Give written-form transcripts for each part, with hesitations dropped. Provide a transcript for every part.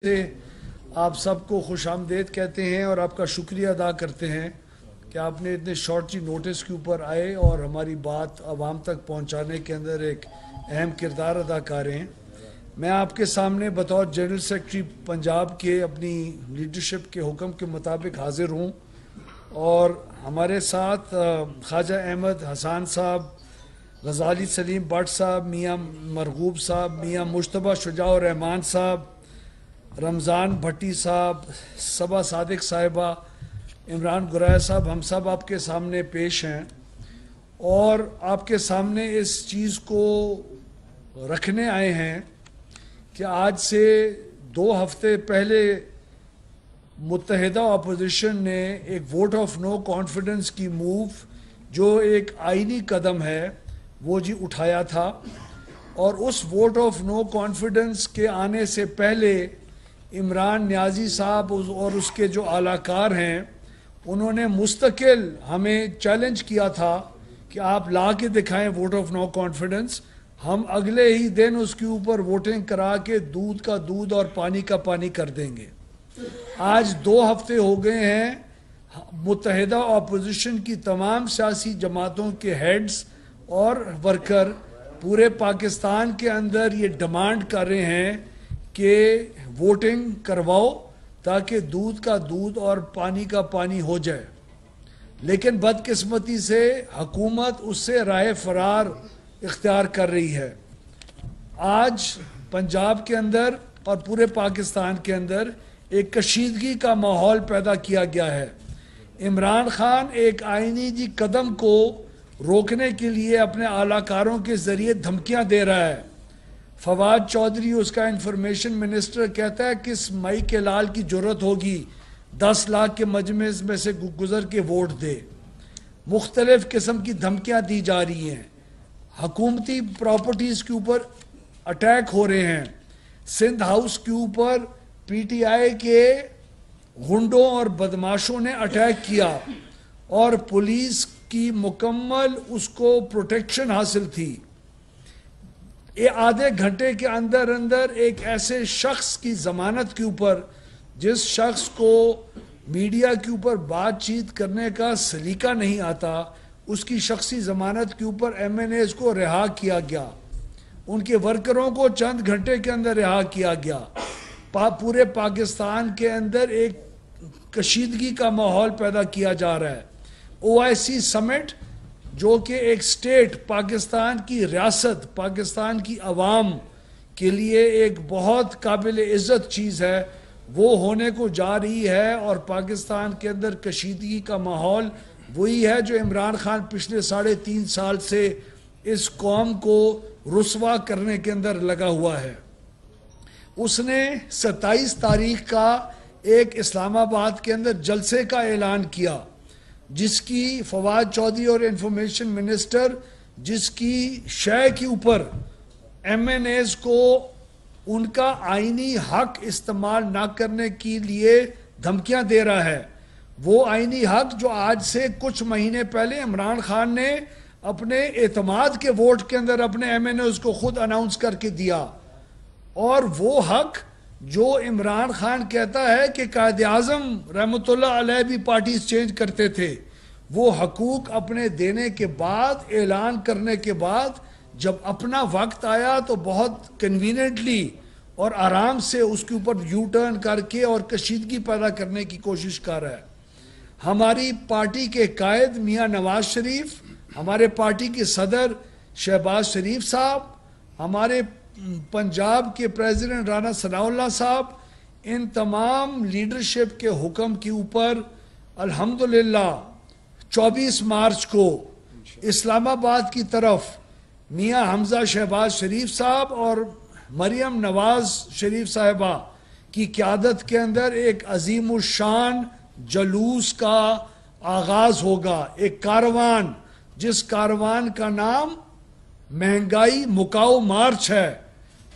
سے آپ سب کو خوش آمدید کہتے ہیں اور آپ کا شکریہ ادا کرتے ہیں کہ آپ نے اتنے شارٹ سی نوٹس کے اوپر آئے اور ہماری بات عوام تک پہنچانے کے اندر ایک اہم کردار ادا کر رہے ہیں۔ میں آپ کے سامنے بطور جنرل سیکرٹری پنجاب کے اپنی لیڈرشپ کے حکم کے مطابق حاضر ہوں، اور ہمارے ساتھ خواجہ احمد حسان صاحب، غزالی سلیم بٹ صاحب، میاں مرغوب صاحب، میاں مشتبہ شجاع الرحمان صاحب، رمضان بھٹی صاحب، صبا صادق صاحبہ، عمران گرائے صاحب، ہم سب آپ کے سامنے پیش ہیں اور آپ کے سامنے اس چیز کو رکھنے آئے ہیں کہ آج سے 2 ہفتے پہلے متحدہ اپوزیشن نے ایک ووٹ آف نو کانفیڈنس کی موو جو ایک آئینی قدم ہے وہ اٹھایا تھا، اور اس ووٹ آف نو کانفیڈنس کے آنے سے پہلے عمران نیازی صاحب اور اس کے جو اعلی کار ہیں انہوں نے مستقل ہمیں چیلنج کیا تھا کہ آپ لا کے دکھائیں ووٹ آف نو کانفیڈنس، ہم اگلے ہی دن اس کے اوپر ووٹنگ کرا کے دودھ کا دودھ اور پانی کا پانی کر دیں گے۔ آج 2 ہفتے ہو گئے ہیں، متحدہ اپوزیشن کی تمام سیاسی جماعتوں کے ہیڈز اور ورکر پورے پاکستان کے اندر یہ ڈیمانڈ کر رہے ہیں کہ ووٹنگ کرواؤ تاکہ دودھ کا دودھ اور پانی کا پانی ہو جائے، لیکن بدقسمتی سے حکومت اس سے راہ فرار اختیار کر رہی ہے۔ آج پنجاب کے اندر اور پورے پاکستان کے اندر ایک کشیدگی کا ماحول پیدا کیا گیا ہے۔ عمران خان ایک آئینی قدم کو روکنے کے لیے اپنے اعلی کاروں کے ذریعے دھمکیاں دے رہا ہے۔ فواد چودھری اس کا انفارمیشن منسٹر کہتا ہے کس مائی کے لال کی جرت ہوگی 10 لاکھ کے مجمع میں سے گزر کے ووٹ دے۔ مختلف قسم کی دھمکیاں دی جا رہی ہیں، حکومتی پراپرٹیز کے اوپر اٹیک ہو رہے ہیں، سندھ ہاؤس کے اوپر پی ٹی آئی کے غنڈوں اور بدماشوں نے اٹیک کیا اور پولیس کی مکمل اس کو پروٹیکشن حاصل تھی۔ یہ آدھے گھنٹے کے اندر ایک ایسے شخص کی ضمانت کے اوپر جس شخص کو میڈیا کے اوپر بات چیت کرنے کا سلیقہ نہیں آتا، اس کی شخصی ضمانت کے اوپر ایم این ایز کو رہا کیا گیا، ان کے ورکروں کو چند گھنٹے کے اندر رہا کیا گیا۔ پورے پاکستان کے اندر ایک کشیدگی کا ماحول پیدا کیا جا رہا ہے۔ او آئی سی سمٹ جو کہ ایک سٹیٹ، پاکستان کی ریاست، پاکستان کی عوام کے لیے ایک بہت قابل عزت چیز ہے، وہ ہونے کو جا رہی ہے، اور پاکستان کے اندر کشیدگی کا ماحول وہی ہے جو عمران خان پچھلے 3.5 سال سے اس قوم کو رسوا کرنے کے اندر لگا ہوا ہے۔ اس نے 27 تاریخ کا ایک اسلام آباد کے اندر جلسے کا اعلان کیا، جس کی فواد چودھری اور انفارمیشن منسٹر جس کی شے کے اوپر ایم این ایز کو ان کا آئینی حق استعمال نہ کرنے کے لیے دھمکیاں دے رہا ہے، وہ آئینی حق جو آج سے کچھ مہینے پہلے عمران خان نے اپنے اعتماد کے ووٹ کے اندر اپنے ایم این ایز کو خود اناؤنس کر کے دیا، اور وہ حق جو عمران خان کہتا ہے کہ قائد اعظم رحمۃ اللہ علیہ بھی پارٹیز چینج کرتے تھے، وہ حقوق اپنے دینے کے بعد، اعلان کرنے کے بعد، جب اپنا وقت آیا تو بہت کنویننٹلی اور آرام سے اس کے اوپر یو ٹرن کر کے اور کشیدگی پیدا کرنے کی کوشش کر رہا ہے۔ ہماری پارٹی کے قائد میاں نواز شریف، ہمارے پارٹی کے صدر شہباز شریف صاحب، ہمارے پنجاب کے پریزیڈنٹ رانا ثناء اللہ صاحب، ان تمام لیڈرشپ کے حکم کے اوپر الحمدللہ 24 مارچ کو اسلام آباد کی طرف میاں حمزہ شہباز شریف صاحب اور مریم نواز شریف صاحبہ کی قیادت کے اندر ایک عظیم الشان جلوس کا آغاز ہوگا، ایک کاروان، جس کاروان کا نام مہنگائی مکاؤ مارچ ہے۔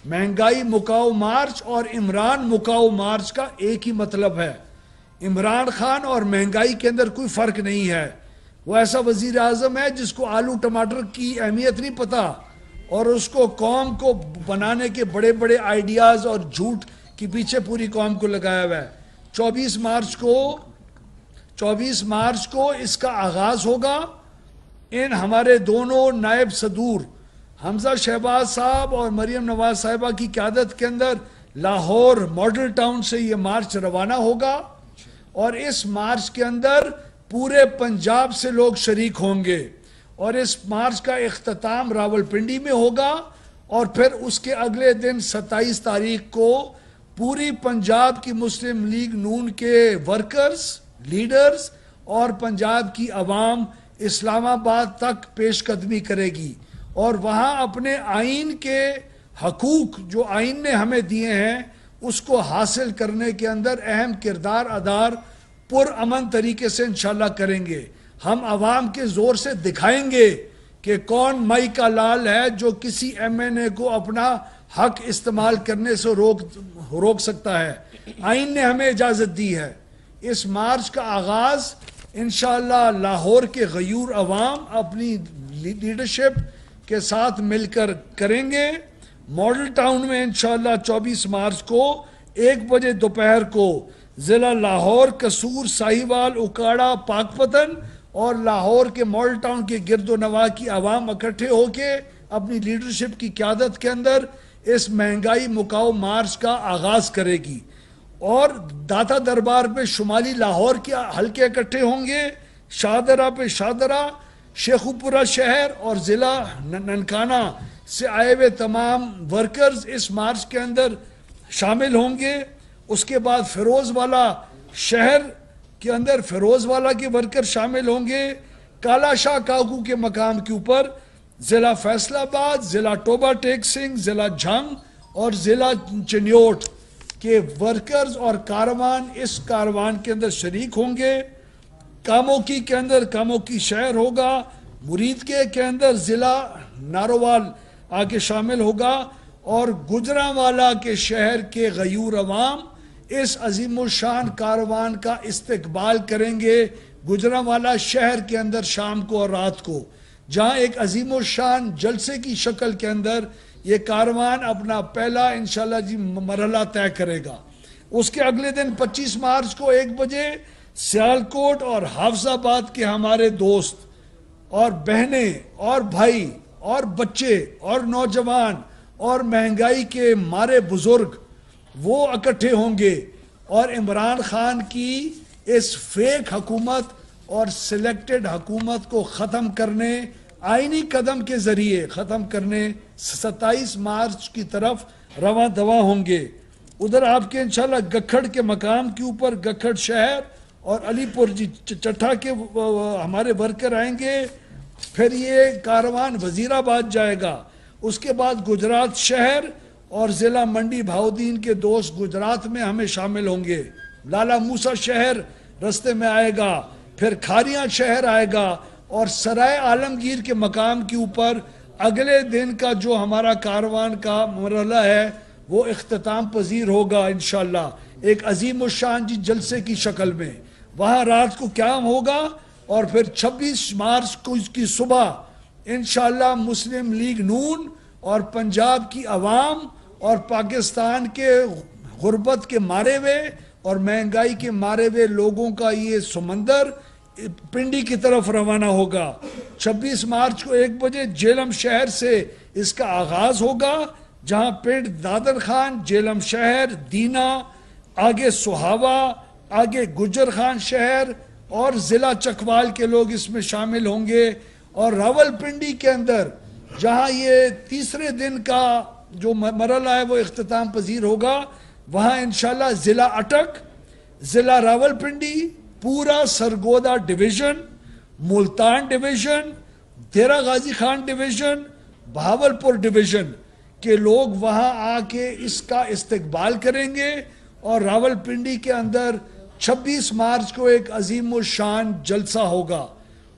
مہنگائی مکاؤ مارچ اور عمران مکاؤ مارچ کا ایک ہی مطلب ہے۔ عمران خان اور مہنگائی کے اندر کوئی فرق نہیں ہے، وہ ایسا وزیر اعظم ہے جس کو آلو ٹماٹر کی اہمیت نہیں پتہ، اور اس کو قوم کو بنانے کے بڑے بڑے آئیڈیاز اور جھوٹ کہ پیچھے پوری قوم کو لگایا ہوا ہے. 24 مارچ کو اس کا آغاز ہوگا. ان ہمارے دونوں نائب صدور حمزہ شہباز صاحب اور مریم نواز صاحبہ کی قیادت کے اندر لاہور ماڈل ٹاؤن سے یہ مارچ روانہ ہوگا، اور اس مارچ کے اندر پورے پنجاب سے لوگ شریک ہوں گے، اور اس مارچ کا اختتام راولپنڈی میں ہوگا، اور پھر اس کے اگلے دن 27 تاریخ کو پوری پنجاب کی مسلم لیگ نون کے ورکرز، لیڈرز اور پنجاب کی عوام اسلام آباد تک پیش قدمی کرے گی، اور وہاں اپنے آئین کے حقوق جو آئین نے ہمیں دیے ہیں اس کو حاصل کرنے کے اندر اہم کردار ادا پرامن طریقے سے انشاءاللہ کریں گے. ہم عوام کے زور سے دکھائیں گے کہ کون مائی کا لال ہے جو کسی ایم این اے کو اپنا حق استعمال کرنے سے روک سکتا ہے. آئین نے ہمیں اجازت دی ہے. اس مارچ کا آغاز انشاءاللہ لاہور کے غیور عوام اپنی لیڈرشپ کے ساتھ مل کر کریں گے. ماڈل ٹاؤن میں انشاءاللہ 24 مارچ کو 1 بجے دوپہر کو ضلع لاہور، قصور، ساہیوال، اکاڑا، پاک پتن اور لاہور کے ماڈل ٹاؤن کے گرد و نواح کی عوام اکٹھے ہو کے اپنی لیڈرشپ کی قیادت کے اندر اس مہنگائی مکاؤ مارچ کا آغاز کرے گی. اور داتا دربار پہ شمالی لاہور کے حلقے اکٹھے ہوں گے، شاہدرہ پہ شاہدرہ، شیخوپورہ شہر اور ضلع ننکانہ سے آئے ہوئے تمام ورکرز اس مارچ کے اندر شامل ہوں گے. اس کے بعد فیروز والا شہر کے اندر فیروز والا کے ورکر شامل ہوں گے. کالا شاہ کاکو کے مقام کے اوپر ضلع فیصل آباد، ضلع ٹوبہ ٹیک سنگھ، ضلع جھنگ اور ضلع چنیوٹ کے ورکرز اور کاروان اس کاروان کے اندر شریک ہوں گے. کاموکی کے اندر کاموکی شہر ہوگا. مرید کے اندر ضلع ناروال آگے شامل ہوگا، اور گجرانوالہ کے شہر کے غیور عوام اس عظیم الشان کاروان کا استقبال کریں گے گجرانوالہ شہر کے اندر شام کو اور رات کو، جہاں ایک عظیم الشان جلسے کی شکل کے اندر یہ کاروان اپنا پہلا انشاءاللہ جی مرحلہ طے کرے گا. اس کے اگلے دن 25 مارچ کو 1 بجے سیالکوٹ اور حافظ آباد کے ہمارے دوست اور بہنیں اور بھائی اور بچے اور نوجوان اور مہنگائی کے مارے بزرگ وہ اکٹھے ہوں گے، اور عمران خان کی اس فیک حکومت اور سلیکٹڈ حکومت کو ختم کرنے، آئینی قدم کے ذریعے ختم کرنے 27 مارچ کی طرف رواں دواں ہوں گے. ادھر آپ کے انشاءاللہ گکھڑ کے مقام کے اوپر گکھڑ شہر اور علی پور چٹھا کے ہمارے ورکر آئیں گے. پھر یہ کاروان وزیر آباد جائے گا. اس کے بعد گجرات شہر اور ضلع منڈی بہاؤدین کے دوست گجرات میں ہمیں شامل ہوں گے. لالا موسیٰ شہر رستے میں آئے گا، پھر کھاریاں شہر آئے گا، اور سرائے عالمگیر کے مقام کے اوپر اگلے دن کا جو ہمارا کاروان کا مرحلہ ہے وہ اختتام پذیر ہوگا انشاءاللہ ایک عظیم الشان جی جلسے کی شکل میں. وہاں رات کو قیام ہوگا، اور پھر 26 مارچ کو اس کی صبح انشاءاللہ مسلم لیگ نون اور پنجاب کی عوام اور پاکستان کے غربت کے مارے ہوئے اور مہنگائی کے مارے ہوئے لوگوں کا یہ سمندر پنڈی کی طرف روانہ ہوگا. 26 مارچ کو 1 بجے جیلم شہر سے اس کا آغاز ہوگا، جہاں پنڈ دادر خان، جیلم شہر، دینا، آگے سہاوا، آگے گجر خان شہر اور ضلع چکوال کے لوگ اس میں شامل ہوں گے. اور راولپنڈی کے اندر جہاں یہ تیسرے دن کا جو مرحلہ ہے وہ اختتام پذیر ہوگا، وہاں انشاءاللہ ضلع اٹک، ضلع راولپنڈی، پورا سرگودا ڈویژن، ملتان ڈویژن، دیرہ غازی خان ڈویژن، بہاولپور ڈویژن کے لوگ وہاں آ کے اس کا استقبال کریں گے. اور راولپنڈی کے اندر 26 مارچ کو ایک عظیم الشان جلسہ ہوگا.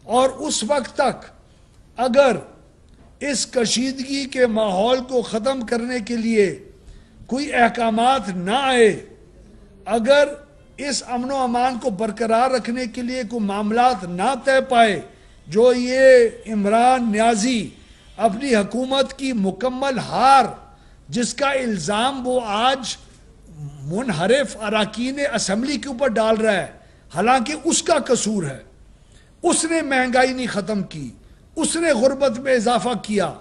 اور اس وقت تک اگر اس کشیدگی کے ماحول کو ختم کرنے کے لیے کوئی احکامات نہ آئے، اگر اس امن و امان کو برقرار رکھنے کے لیے کوئی معاملات نہ طے پائے، جو یہ عمران نیازی اپنی حکومت کی مکمل ہار جس کا الزام وہ آج منحرف اراکین اسمبلی کے اوپر ڈال رہا ہے، حالانکہ اس کا قصور ہے. اس نے مہنگائی نہیں ختم کی، اس نے غربت میں اضافہ کیا،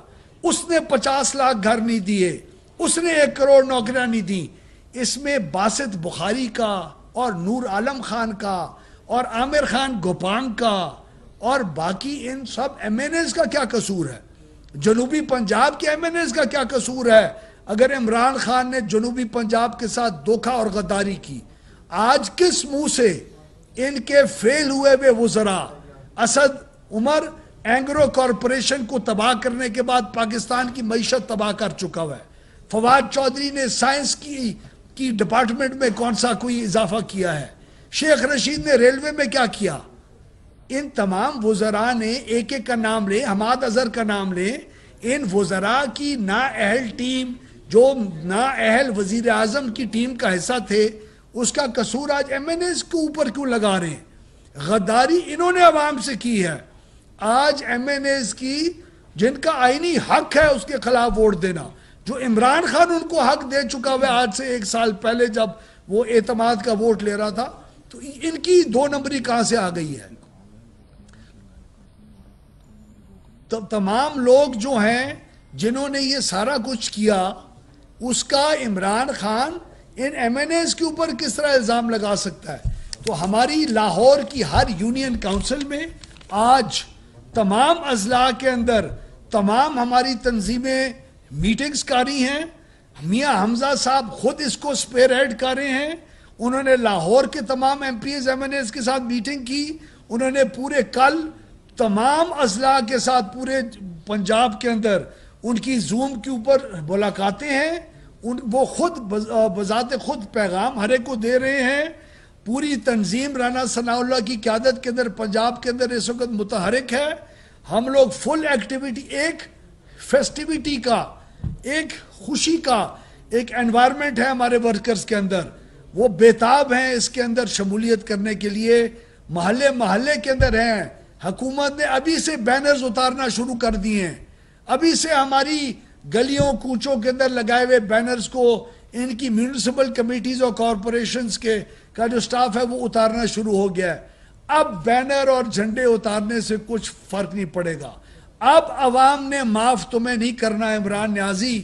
اس نے 50 لاکھ گھر نہیں دیے، اس نے 1 کروڑ نوکریاں نہیں دی. اس میں باسط بخاری کا اور نور عالم خان کا اور عامر خان گوپانگ کا اور باقی ان سب ایم این ایز کا کیا قصور ہے؟ جنوبی پنجاب کے ایم این ایز کا کیا قصور ہے اگر عمران خان نے جنوبی پنجاب کے ساتھ دھوکہ اور غداری کی؟ آج کس منہ سے ان کے فیل ہوئے ہوئے وزراء، اسد عمر اینگرو کارپوریشن کو تباہ کرنے کے بعد پاکستان کی معیشت تباہ کر چکا ہوا ہے، فواد چودھری نے سائنس کی ڈپارٹمنٹ میں کون سا کوئی اضافہ کیا ہے، شیخ رشید نے ریلوے میں کیا کیا؟ ان تمام وزراء نے ایک ایک کا نام لیں، حماد اظہر کا نام لیں، ان وزراء کی نااہل ٹیم جو نااہل وزیر اعظم کی ٹیم کا حصہ تھے، اس کا قصور آج ایم این ایز کے اوپر کیوں لگا رہے ہیں؟ غداری انہوں نے عوام سے کی ہے. آج ایم این ایز کی جن کا آئینی حق ہے اس کے خلاف ووٹ دینا، جو عمران خان ان کو حق دے چکا ہوا آج سے 1 سال پہلے جب وہ اعتماد کا ووٹ لے رہا تھا، تو ان کی 2 نمبری کہاں سے آ گئی ہے؟ تو تمام لوگ جو ہیں جنہوں نے یہ سارا کچھ کیا، اس کا عمران خان ان ایم این ایز کے اوپر کس طرح الزام لگا سکتا ہے؟ تو ہماری لاہور کی ہر یونین کاؤنسل میں آج تمام اضلاع کے اندر تمام ہماری تنظیمیں میٹنگز کر رہی ہیں. میاں حمزہ صاحب خود اس کو سپیر ہیڈ کر رہے ہیں. انہوں نے لاہور کے تمام M P As M N As کے ساتھ میٹنگ کی. انہوں نے پورے کل تمام اضلاع کے ساتھ پورے پنجاب کے اندر ان کی زوم کے اوپر ملاقاتیں ہیں. وہ خود بذات خود پیغام ہر ایک کو دے رہے ہیں. پوری تنظیم رانا ثناء اللہ کی قیادت کے اندر پنجاب کے اندر اس وقت متحرک ہے. ہم لوگ فل ایکٹیویٹی، ایک فیسٹیویٹی کا، ایک خوشی کا ایک انوائرمنٹ ہے ہمارے ورکرز کے اندر، وہ بیتاب ہیں اس کے اندر شمولیت کرنے کے لیے. محلے محلے کے اندر ہیں. حکومت نے ابھی سے بینرز اتارنا شروع کر دیے ہیں. ابھی سے ہماری گلیوں کوچوں کے اندر لگائے ہوئے بینرز کو ان کی میونسپل کمیٹیز اور کارپوریشنز کا جو سٹاف ہے وہ اتارنا شروع ہو گیا ہے. اب بینر اور جھنڈے اتارنے سے کچھ فرق نہیں پڑے گا. اب عوام نے معاف تمہیں نہیں کرنا عمران نیازی.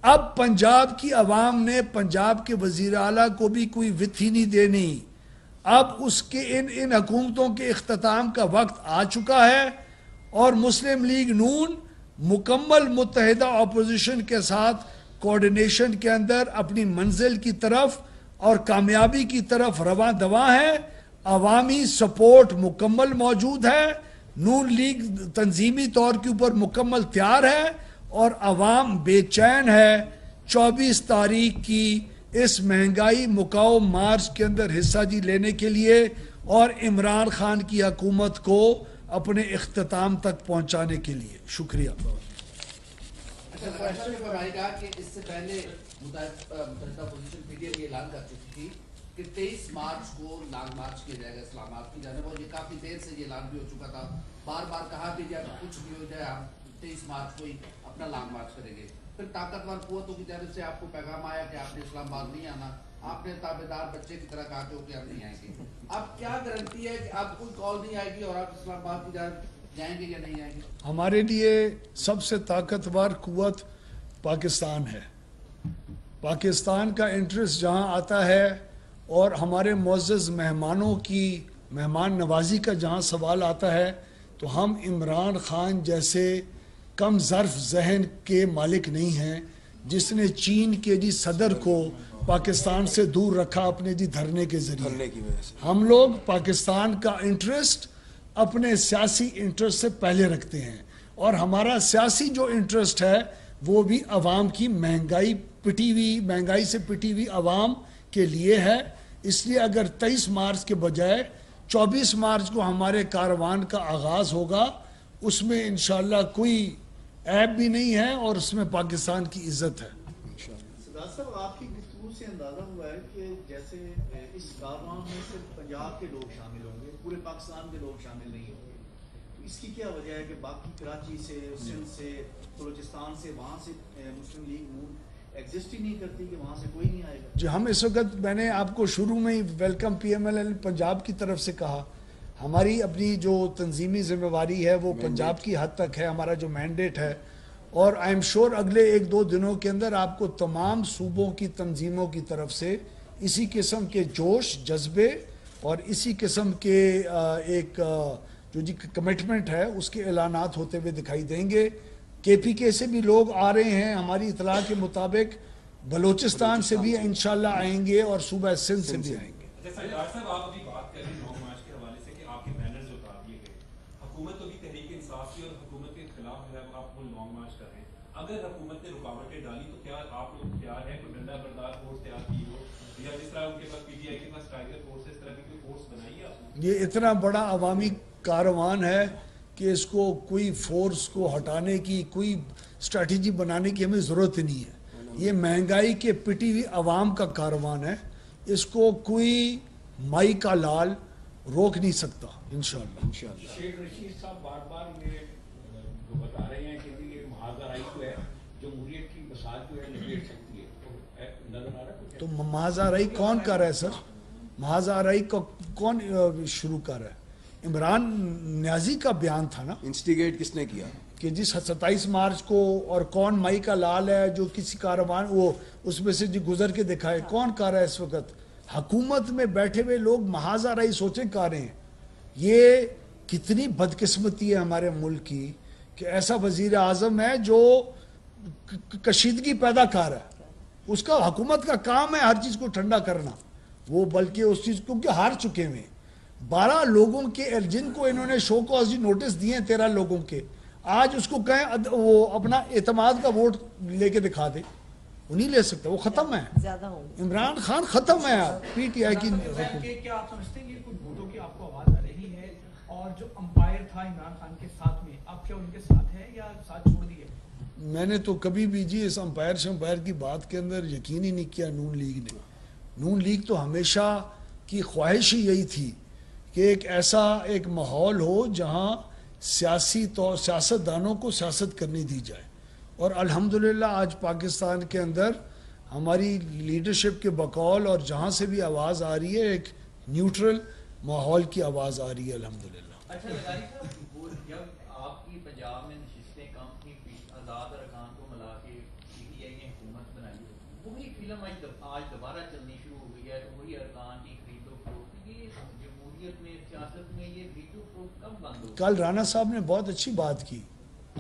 اب پنجاب کی عوام نے پنجاب کے وزیر اعلیٰ کو بھی کوئی وتھی نہیں دینی. اب اس کے ان حکومتوں کے اختتام کا وقت آ چکا ہے اور مسلم لیگ نون مکمل متحدہ اپوزیشن کے ساتھ کوارڈینیشن کے اندر اپنی منزل کی طرف اور کامیابی کی طرف رواں دواں ہے. عوامی سپورٹ مکمل موجود ہے. نون لیگ تنظیمی طور کے اوپر مکمل تیار ہے اور عوام بے چین ہے 24 تاریخ کی اس مہنگائی مکاؤ مارچ کے اندر حصہ لینے کے لیے اور عمران خان کی حکومت کو اپنے اختتام تک پہنچانے کے لیے. شکریہ. اس سے پہلے متحدہ اپوزیشن پی ڈی ایم یہ اعلان کر چکی تھی کہ 23 مارچ کو لانگ مارچ کیا جائے گا اسلام آباد کی جانب، اور یہ کافی دیر سے یہ اعلان بھی ہو چکا تھا. بار بار کہا بھی کہ کچھ بھی ہو جائے ہم 23 مارچ کو ہی اپنا لانگ مارچ کریں گے. پھر طاقتور قوتوں کی جانب سے آپ کو پیغام آیا کہ آپ نے اسلام آباد نہیں آنا. آپ نے تابعدار بچے کی طرح کہا کہ ہم نہیں آئیں گے. اب کیا گارنٹی ہے کہ آپ کوئی کال نہیں آئے گی اور آپ اسلام آباد کی جانب جائیں گے یا نہیں آئیں گے؟ ہمارے لیے سب سے طاقتور قوت پاکستان ہے. پاکستان کا انٹرسٹ جہاں آتا ہے اور ہمارے معزز مہمانوں کی مہمان نوازی کا جہاں سوال آتا ہے تو ہم عمران خان جیسے کم ظرف ذہن کے مالک نہیں ہیں جس نے چین کے صدر کو پاکستان سے دور رکھا اپنے دھرنے کے ذریعے. ہم لوگ پاکستان کا انٹرسٹ اپنے سیاسی انٹرسٹ سے پہلے رکھتے ہیں اور ہمارا سیاسی جو انٹرسٹ ہے وہ بھی عوام کی مہنگائی سے پٹی ہوئی عوام کے لیے ہے. اس لیے اگر 23 مارچ کے بجائے 24 مارچ کو ہمارے کاروان کا آغاز ہوگا اس میں انشاءاللہ کوئی عیب بھی نہیں ہے اور اس میں پاکستان کی عزت ہے. سردار صاحب آپ کی گفتگو سے اندازہ ہوا ہے کہ جیسے اس کاروان میں صرف پنجاب کے لوگ شامل ہوں گے، پورے پاکستان کے لوگ شامل نہیں ہوں گے. اس کی کیا وجہ ہے کہ باقی کراچی سے، سندھ سے، بلوچستان سے، وہاں سے مسلم لیگ نون ایگزسٹ ہی نہیں کرتی کہ وہاں سے کوئی نہیں آئے گا؟ جی ہم اس وقت، میں نے آپ کو شروع میں ہی welcome P M L N Punjab کی طرف سے کہا، ہماری اپنی جو تنظیمی ذمہ داری ہے وہ پنجاب کی حد تک ہے، ہمارا جو مینڈیٹ ہے، اور آئی ایم شور اگلے 1-2 دنوں کے اندر آپ کو تمام صوبوں کی تنظیموں کی طرف سے اسی قسم کے جوش، جذبے اور اسی قسم کے ایک جو جی کمٹمنٹ ہے اس کے اعلانات ہوتے ہوئے دکھائی دیں گے۔ کے پی کے سے بھی لوگ آ رہے ہیں، ہماری اطلاع کے مطابق بلوچستان سے بھی انشاءاللہ آئیں گے اور صوبہ سندھ سے بھی آئیں گے۔ ڈاکٹر صاحب آپ ابھی بات کر رہے ہیں لانگ مارچ کے حوالے سے کہ آپ کے بینرز اتار دیے گئے، حکومت تو بھی تحریک انصاف کی اور حکومت کے خلاف جو ہے آپ وہ لانگ مارچ کر رہے ہیں، اگر حکومت نے رکاوٹیں ڈالی تو کیا آپ لوگ تیار ہیں کوئی ڈنڈا بردار فورس تیار کی ہو، یا جس طرح ان کے پاس پی ٹی آئی کے پاس ٹائیگر فورس ہے اس طرح کی کوئی فورس بنائی ہے آپ نے؟ یہ اتنا بڑا عوامی کاروان ہے کہ اس کو کوئی فورس کو ہٹانے کی، کوئی اسٹریٹجی بنانے کی ہمیں ضرورت نہیں ہے۔ یہ مہنگائی کے پٹی ہوئی عوام کا کاروان ہے، اس کو کوئی مائی کا لال روک نہیں سکتا انشاءاللہ۔ شیخ رشید صاحب بار بار یہ جو بتا رہے ہیں کہ یہ محاذ آرائی جو ہے جمہوریت کی بساط جو ہے لپیٹ سکتی ہے، نظر آ رہا ہے؟ تو محاذ آرائی کون کر رہا ہے سر؟ محاذ آرائی کو کون شروع کر رہا ہے؟ عمران نیازی کا بیان تھا نا، انسٹیگیٹ کس نے کیا کہ جس 27 مارچ کو، اور کون مائی کا لال ہے جو کسی کاروان وہ اس میں سے جو گزر کے دکھائے، کون کر رہا ہے اس وقت؟ حکومت میں بیٹھے ہوئے لوگ محاذ آرائی سوچیں کر رہے ہیں۔ یہ کتنی بدقسمتی ہے ہمارے ملک کی کہ ایسا وزیر اعظم ہے جو کشیدگی پیدا کر رہا ہے، اس کا حکومت کا کام ہے ہر چیز کو ٹھنڈا کرنا، وہ بلکہ اس چیز کو کہ ہار چکے ہوئے 12 لوگوں کے، جن کو انہوں نے شو کاز نوٹس دیے ہیں 13 لوگوں کے، آج اس کو کہیں وہ اپنا اعتماد کا ووٹ لے کے دکھا دے، وہ نہیں لے سکتا، وہ ختم ہے، عمران خان ختم ہے پی ٹی آئی کی حکومت۔ کیا آپ سمجھتے ہیں کہ کچھ ووٹوں کی آپ کو آواز آ رہی ہے، اور جو امپائر تھا عمران خان کے ساتھ میں، آپ کیا ان کے ساتھ ہے یا ساتھ چھوڑ دیے؟ میں نے تو کبھی بھی جی اس امپائر شمپائر کی بات کے اندر یقین ہی نہیں کیا نون لیگ نے۔ نون لیگ تو ہمیشہ کی خواہش ہی یہی تھی کہ ایک ایسا ایک ماحول ہو جہاں سیاستدانوں کو سیاست کرنی دی جائے، اور الحمدللہ آج پاکستان کے اندر ہماری لیڈرشپ کے بقول اور جہاں سے بھی آواز آ رہی ہے ایک نیوٹرل ماحول کی آواز آ رہی ہے الحمدللہ۔ اچھا لگائی صاحب، جب آپ کی پنجاب میں نشستیں کم تھیں، آزاد ارکان کو ملا کے پی ٹی آئی نے حکومت بنائی، وہی فلم آج دوبارہ چلنی شروع ہو گئی ہے، تو وہی ارکان کی خرید و فروخت، یہ جمہوریت میں، سیاست میں یہ خرید و فروخت کب بند ہو؟ کل رانا صاحب نے بہت اچھی بات کی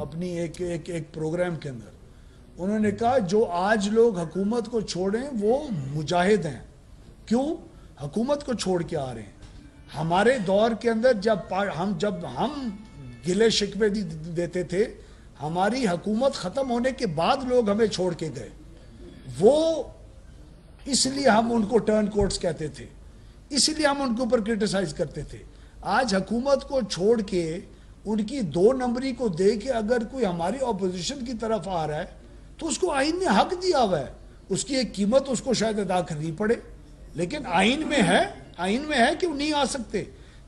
اپنی ایک پروگرام کے اندر، انہوں نے کہا جو آج لوگ حکومت کو چھوڑیں وہ مجاہد ہیں۔ کیوں حکومت کو چھوڑ کے آ رہے ہیں؟ ہمارے دور کے اندر جب ہم گلے شکوے دیتے تھے، ہماری حکومت ختم ہونے کے بعد لوگ ہمیں چھوڑ کے گئے، وہ اس لیے ہم ان کو ٹرن کوٹس کہتے تھے، اس لیے ہم ان کے اوپر کرٹیسائز کرتے تھے۔ آج حکومت کو چھوڑ کے ان کی 2 نمبری کو دے کے اگر کوئی ہماری اپوزیشن کی طرف آ رہا ہے تو اس کو آئین نے حق دیا ہوا ہے، اس کی ایک قیمت اس کو شاید ادا کرنی پڑے، لیکن آئین میں ہے کہ وہ نہیں آ سکتے،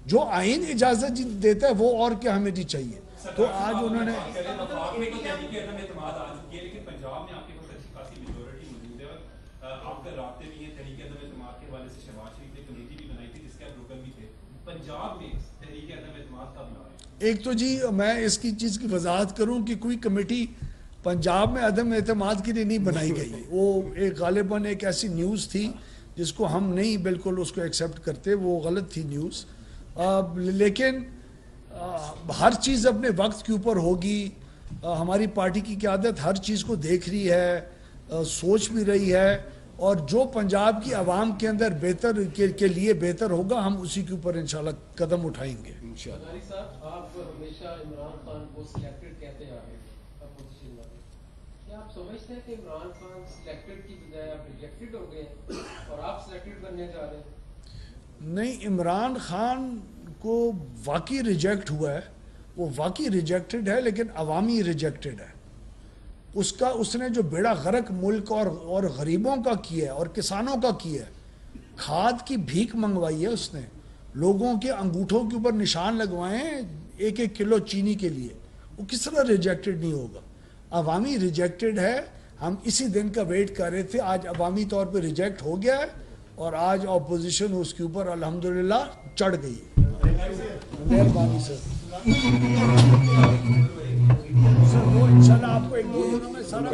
جو آئین اجازت دیتا ہے وہ، اور کیا ہمیں نہیں چاہیے۔ تو آج انہوں نے ایک تو جی میں اس کی چیز کی وضاحت کروں کہ کوئی کمیٹی پنجاب میں عدم اعتماد کے لیے نہیں بنائی گئی، وہ ایک غالباً ایک ایسی نیوز تھی جس کو ہم نہیں بالکل اس کو ایکسیپٹ کرتے، وہ غلط تھی نیوز، لیکن ہر چیز اپنے وقت کے اوپر ہوگی۔ ہماری پارٹی کی قیادت ہر چیز کو دیکھ رہی ہے، سوچ بھی رہی ہے، اور جو پنجاب کی عوام کے اندر بہتر کے لیے بہتر ہوگا ہم اسی کے اوپر انشاءاللہ قدم اٹھائیں گے انشاءاللہ۔ صاحب آپ ہمیشہ عمران خان کو سلیکٹڈ کہتے آ رہے ہیں اپوزیشن والے، کیا آپ سمجھتے ہیں کہ عمران خان سلیکٹڈ کی بجائے آپ ریجیکٹڈ ہو گئے اور آپ سلیکٹڈ بننے جا رہے ہیں؟ نہیں، عمران خان کو واقعی ریجیکٹ ہوا ہے، وہ واقعی ریجیکٹڈ ہے، لیکن عوامی ریجیکٹڈ ہے۔ اس نے جو بیڑا غرق ملک اور غریبوں کا کیا ہے اور کسانوں کا کیا ہے، کھاد کی بھیک منگوائی ہے اس نے، لوگوں کے انگوٹھوں کے اوپر نشان لگوائے ہیں 1-1 کلو چینی کے لیے، وہ کس طرح ریجیکٹڈ نہیں ہوگا؟ عوامی ریجیکٹڈ ہے، ہم اسی دن کا ویٹ کر رہے تھے. آج عوامی طور پہ ریجیکٹ ہو گیا ہے اور آج اپوزیشن اس کے اوپر الحمدللہ چڑھ گئی. مہربانی سر. سر وہ انشاءاللہ آپ کو ایک دو دنوں میں سارا